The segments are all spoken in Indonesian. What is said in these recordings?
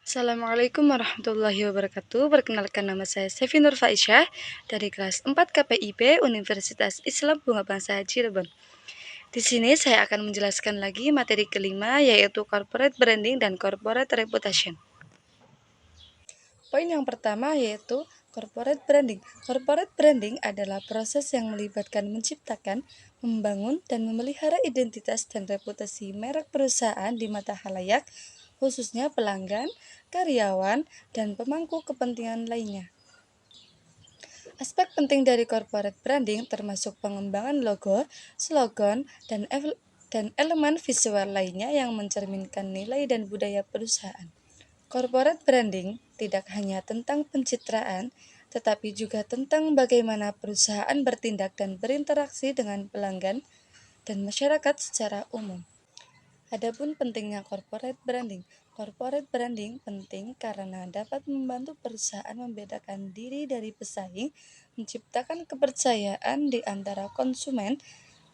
Assalamualaikum warahmatullahi wabarakatuh. Perkenalkan, nama saya Sefi Nur Faisyah dari kelas 4 KPIP Universitas Islam Bunga Bangsa Cirebon. Di sini saya akan menjelaskan lagi materi kelima, yaitu corporate branding dan corporate reputation. Poin yang pertama yaitu corporate branding. Corporate branding adalah proses yang melibatkan menciptakan, membangun, dan memelihara identitas dan reputasi merek perusahaan di mata khalayak, khususnya pelanggan, karyawan, dan pemangku kepentingan lainnya. Aspek penting dari corporate branding termasuk pengembangan logo, slogan, dan elemen visual lainnya yang mencerminkan nilai dan budaya perusahaan. Corporate branding tidak hanya tentang pencitraan, tetapi juga tentang bagaimana perusahaan bertindak dan berinteraksi dengan pelanggan dan masyarakat secara umum. Adapun pentingnya corporate branding. Corporate branding penting karena dapat membantu perusahaan membedakan diri dari pesaing, menciptakan kepercayaan di antara konsumen,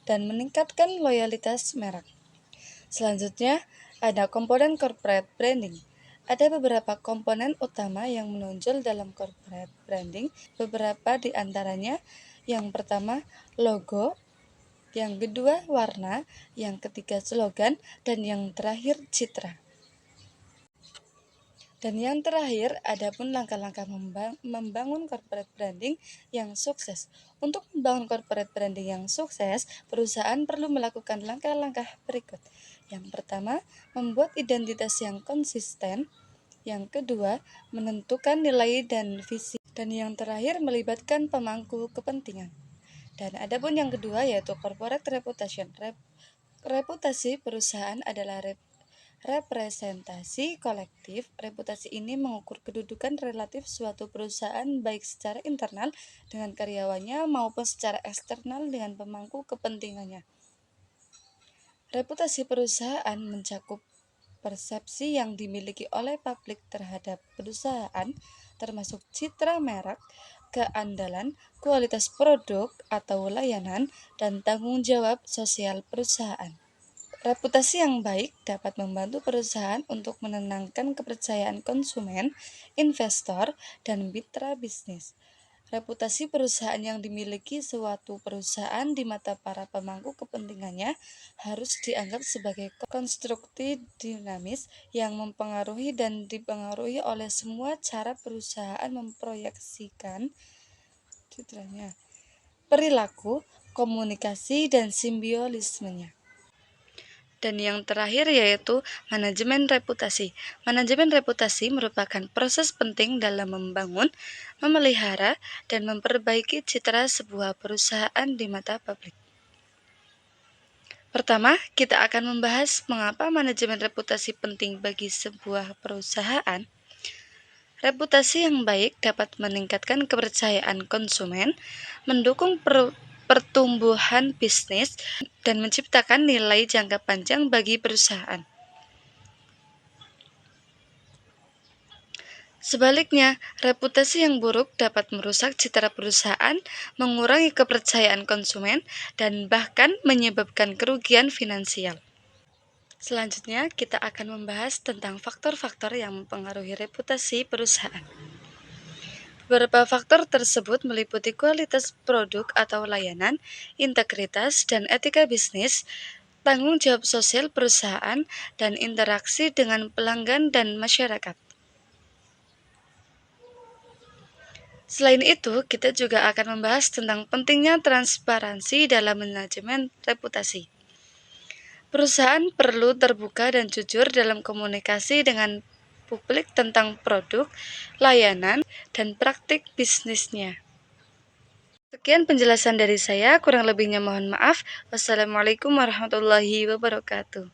dan meningkatkan loyalitas merek. Selanjutnya, ada komponen corporate branding. Ada beberapa komponen utama yang menonjol dalam corporate branding. Beberapa di antaranya, yang pertama, logo, yang kedua, warna, yang ketiga, slogan, dan yang terakhir, citra. Dan yang terakhir, adapun langkah-langkah membangun corporate branding yang sukses. Untuk membangun corporate branding yang sukses, perusahaan perlu melakukan langkah-langkah berikut. Yang pertama, membuat identitas yang konsisten. Yang kedua, menentukan nilai dan visi. Dan yang terakhir, melibatkan pemangku kepentingan. Dan adapun yang kedua yaitu corporate reputation. Reputasi perusahaan adalah representasi kolektif. Reputasi ini mengukur kedudukan relatif suatu perusahaan baik secara internal dengan karyawannya maupun secara eksternal dengan pemangku kepentingannya. Reputasi perusahaan mencakup persepsi yang dimiliki oleh publik terhadap perusahaan, termasuk citra merek, keandalan, kualitas produk atau layanan, dan tanggung jawab sosial perusahaan. Reputasi yang baik dapat membantu perusahaan untuk menenangkan kepercayaan konsumen, investor, dan mitra bisnis. Reputasi perusahaan yang dimiliki suatu perusahaan di mata para pemangku kepentingannya harus dianggap sebagai konstruktif dinamis yang mempengaruhi dan dipengaruhi oleh semua cara perusahaan memproyeksikan citranya, perilaku, komunikasi, dan simbiolismenya. Dan yang terakhir yaitu manajemen reputasi. Manajemen reputasi merupakan proses penting dalam membangun, memelihara, dan memperbaiki citra sebuah perusahaan di mata publik. Pertama, kita akan membahas mengapa manajemen reputasi penting bagi sebuah perusahaan. Reputasi yang baik dapat meningkatkan kepercayaan konsumen, mendukung pertumbuhan bisnis, dan menciptakan nilai jangka panjang bagi perusahaan. Sebaliknya, reputasi yang buruk dapat merusak citra perusahaan, mengurangi kepercayaan konsumen, dan bahkan menyebabkan kerugian finansial. Selanjutnya, kita akan membahas tentang faktor-faktor yang mempengaruhi reputasi perusahaan. Beberapa faktor tersebut meliputi kualitas produk atau layanan, integritas dan etika bisnis, tanggung jawab sosial perusahaan, dan interaksi dengan pelanggan dan masyarakat. Selain itu, kita juga akan membahas tentang pentingnya transparansi dalam manajemen reputasi. Perusahaan perlu terbuka dan jujur dalam komunikasi dengan publik tentang produk, layanan, dan praktik bisnisnya. Sekian penjelasan dari saya, kurang lebihnya mohon maaf. Wassalamualaikum warahmatullahi wabarakatuh.